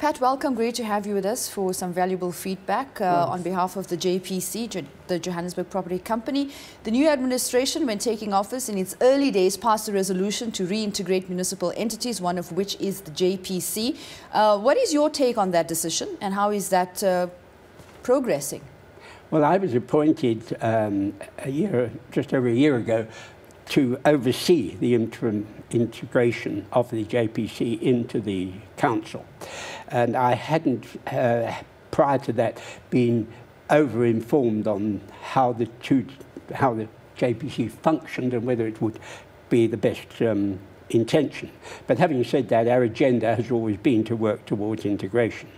Pat, welcome. Great to have you with us for some valuable feedback on behalf of the JPC, the Johannesburg Property Company. The new administration, when taking office in its early days, passed a resolution to reintegrate municipal entities, one of which is the JPC. What is your take on that decision, and how is that progressing? Well, I was appointed just over a year ago to oversee the integration of the JPC into the council. And I hadn't, prior to that, been over-informed on how the JPC functioned and whether it would be the best intention. But having said that, our agenda has always been to work towards integration.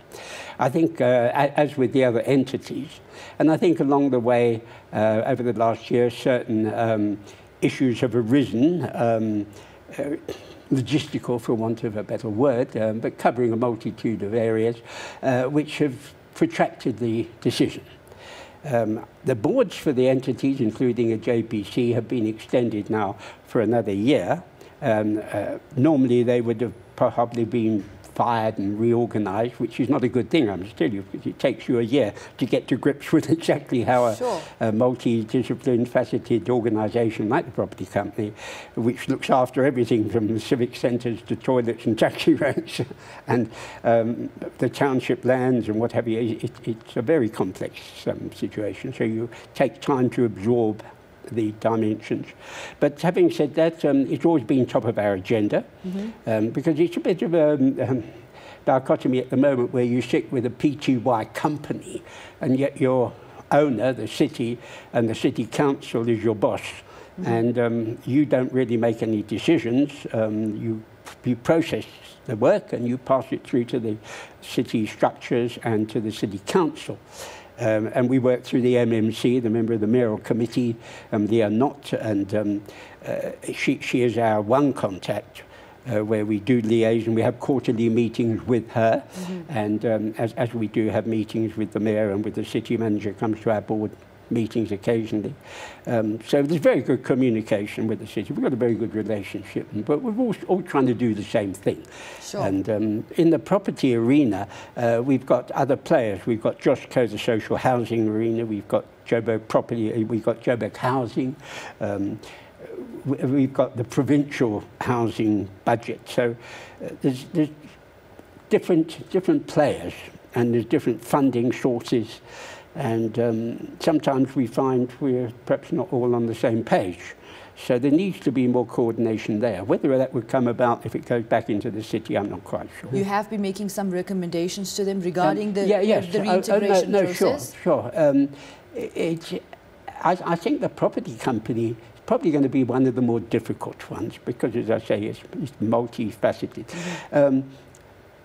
I think, as with the other entities, and I think along the way, over the last year, certain issues have arisen, logistical for want of a better word, but covering a multitude of areas, which have protracted the decision. The boards for the entities, including a JPC, have been extended now for another year. Normally they would have probably been fired and reorganised, which is not a good thing, I must tell you, because it takes you a year to get to grips with exactly how a multidisciplined, faceted organisation like the property company, which looks after everything from the civic centres to toilets and taxi ranks and the township lands and what have you. It's a very complex situation, so you take time to absorb the dimensions. But having said that, it's always been top of our agenda, because it's a bit of a dichotomy at the moment where you sit with a PTY company and yet your owner, the city, and the city council is your boss. And you don't really make any decisions. You process the work and you pass it through to the city structures and to the city council. And we work through the MMC, the member of the mayoral committee, they are not, and she is our one contact where we do liaise, and we have quarterly meetings with her, and as we do have meetings with the mayor and with the city manager, comes to our board meetings occasionally. So there's very good communication with the city. We've got a very good relationship, but we're all trying to do the same thing. Sure. And in the property arena, we've got other players. We've got Joshco, the social housing arena. We've got Joburg Property. We've got Joburg Housing. We've got the provincial housing budget. So there's different players, and there's different funding sources. And sometimes we find we're perhaps not all on the same page. So there needs to be more coordination there. Whether that would come about if it goes back into the city, I'm not quite sure. You have been making some recommendations to them regarding the reintegration process? Sure. I think the property company is probably going to be one of the more difficult ones because, as I say, it's multifaceted.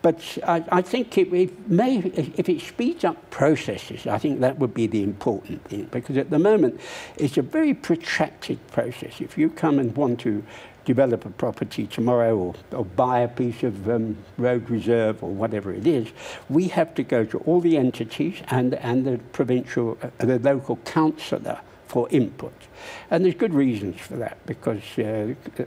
But I think it may, if it speeds up processes, I think that would be the important thing, because at the moment it's a very protracted process. If you come and want to develop a property tomorrow or buy a piece of road reserve or whatever it is, we have to go to all the entities and the provincial, the local councillor for input. And there's good reasons for that, because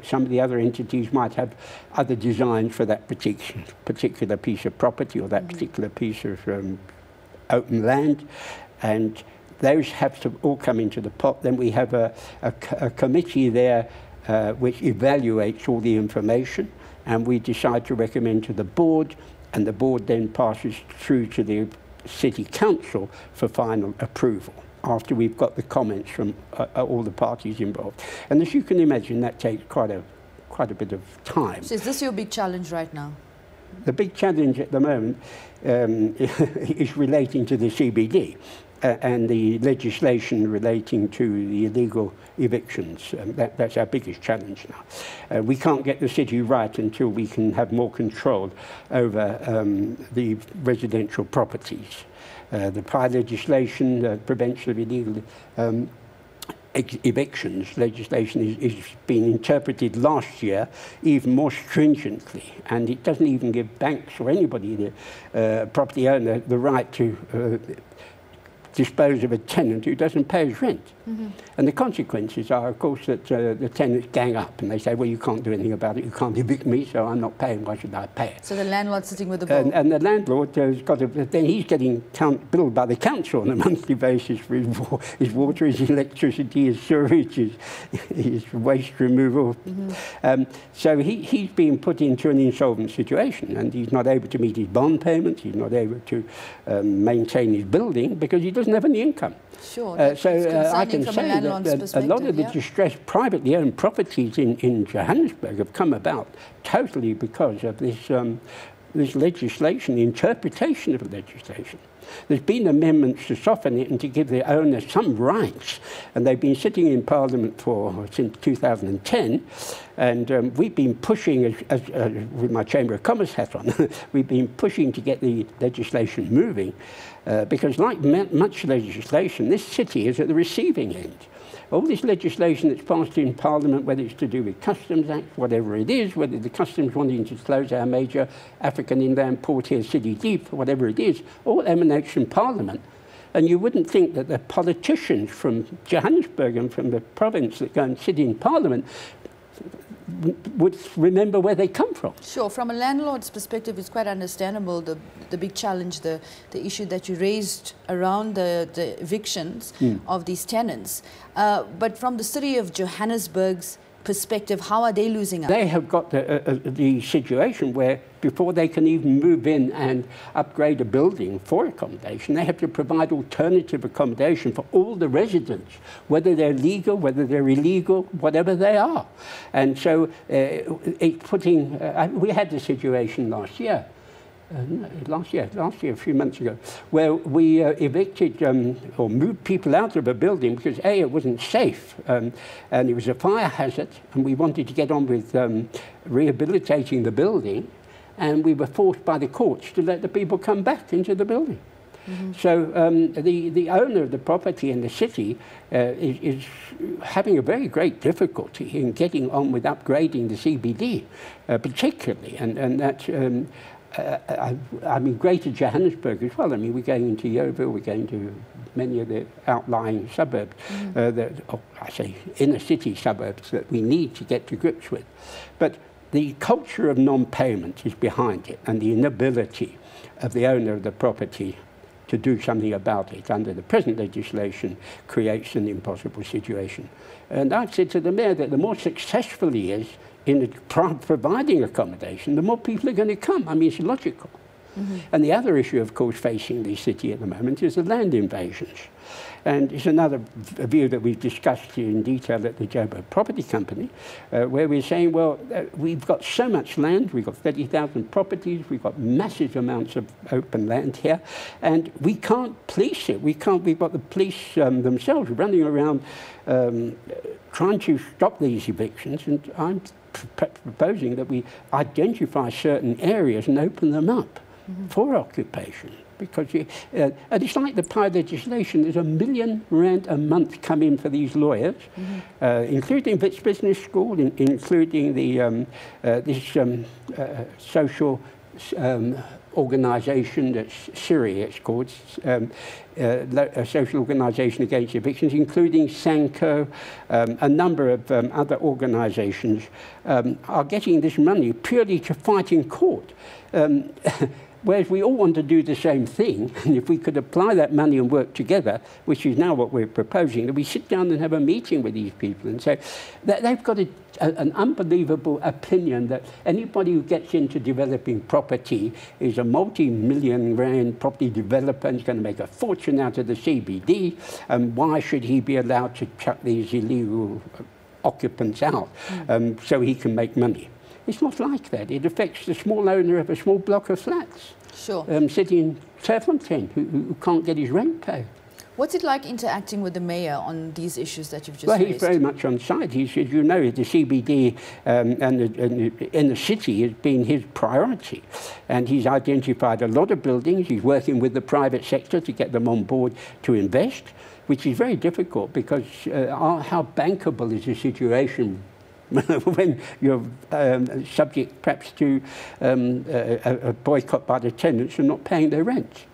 some of the other entities might have other designs for that particular piece of property or that particular piece of open land, and those have to all come into the pot. Then we have a committee there which evaluates all the information, and we decide to recommend to the board, and the board then passes through to the city council for final approval, after we've got the comments from all the parties involved. And as you can imagine, that takes quite a bit of time. So is this your big challenge right now? The big challenge at the moment is relating to the CBD and the legislation relating to the illegal evictions. That's our biggest challenge now. We can't get the city right until we can have more control over the residential properties. The prior legislation, the prevention of illegal evictions legislation is being interpreted last year even more stringently, and it doesn't even give banks or anybody, the property owner, the right to dispose of a tenant who doesn't pay his rent. And the consequences are, of course, that the tenants gang up and they say, well, you can't do anything about it, you can't evict me, so I'm not paying, why should I pay it? So the landlord's sitting with the bill. And the landlord has got to, then he's getting billed by the council on a monthly basis for his water, his electricity, his sewage, his waste removal. So he's being put into an insolvent situation, and he's not able to meet his bond payments, he's not able to maintain his building because he doesn't have any income. Sure. So I can say that a lot of the distressed privately owned properties in Johannesburg have come about totally because of this, this legislation, the interpretation of the legislation. There's been amendments to soften it and to give the owner some rights, and they've been sitting in Parliament since 2010, and we've been pushing, with my Chamber of Commerce hat on, we've been pushing to get the legislation moving, because like much legislation, this city is at the receiving end. All this legislation that's passed in Parliament, whether it's to do with Customs Act, whatever it is, whether the Customs wanting to close our major African inland port here, City Deep, whatever it is, all emanates from Parliament. And you wouldn't think that the politicians from Johannesburg and from the province that go and sit in Parliament would remember where they come from. Sure, from a landlord's perspective, it's quite understandable the big challenge, the issue that you raised around the evictions of these tenants. But from the city of Johannesburg's perspective, how are they losing out? They have got the situation where before they can even move in and upgrade a building for accommodation, they have to provide alternative accommodation for all the residents, whether they're legal, whether they're illegal, whatever they are. And so it's putting, we had the situation last year, a few months ago, where we evicted or moved people out of a building because A, it wasn't safe, and it was a fire hazard, and we wanted to get on with rehabilitating the building, and we were forced by the courts to let the people come back into the building. So the owner of the property in the city is having a very great difficulty in getting on with upgrading the CBD, particularly, and that I mean, Greater Johannesburg as well. I mean, we're going into Yeoville, we're going to many of the outlying suburbs, I say inner city suburbs that we need to get to grips with. But the culture of non-payment is behind it, and the inability of the owner of the property to do something about it under the present legislation creates an impossible situation. And I've said to the mayor that the more successful he is in providing accommodation, the more people are going to come. I mean, it's logical. And the other issue, of course, facing the city at the moment is the land invasions. And it's another view that we've discussed here in detail at the Joburg Property Company, where we're saying, well, we've got so much land, we've got 30,000 properties, we've got massive amounts of open land here, and we can't police it. We've got the police themselves running around trying to stop these evictions, and I'm proposing that we identify certain areas and open them up for occupation. Because and it's like the PI legislation, there's R1 million a month come in for these lawyers, including Wits Business School, including the social organisation, that's SIRI it's called, a social organisation against evictions, including Sanko, a number of other organisations are getting this money purely to fight in court. Whereas we all want to do the same thing, and if we could apply that money and work together, which is now what we're proposing, that we sit down and have a meeting with these people and say that they've got an unbelievable opinion that anybody who gets into developing property is a multi-million rand property developer and is going to make a fortune out of the CBD, and why should he be allowed to chuck these illegal occupants out so he can make money? It's not like that. It affects the small owner of a small block of flats. Sure. Sitting in Chairperson who can't get his rent paid. What's it like interacting with the mayor on these issues that you've just raised? Well, he's very much on side. He's, as you know, the CBD in the city has been his priority. And he's identified a lot of buildings. He's working with the private sector to get them on board to invest, which is very difficult because how bankable is the situation when you're subject perhaps to a boycott by the tenants and not paying their rent.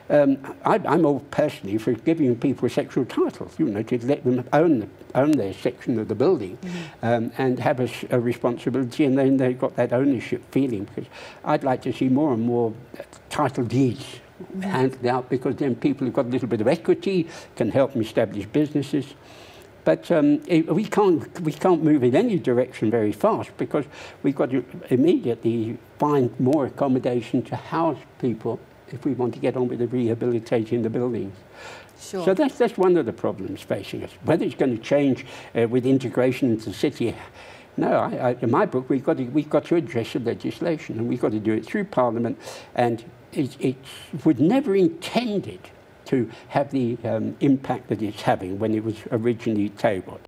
I'm all personally for giving people sexual titles, you know, to let them own their section of the building, and have a responsibility, and then they've got that ownership feeling. Because I'd like to see more and more title deeds handed out, because then people who've got a little bit of equity can help them establish businesses. But we can't move in any direction very fast, because we've got to immediately find more accommodation to house people if we want to get on with the rehabilitating the buildings. Sure. So that's one of the problems facing us. Whether it's going to change with integration into the city, no, in my book, we've got to address the legislation, and we've got to do it through Parliament, and it was never intended to have the impact that it's having when it was originally tabled.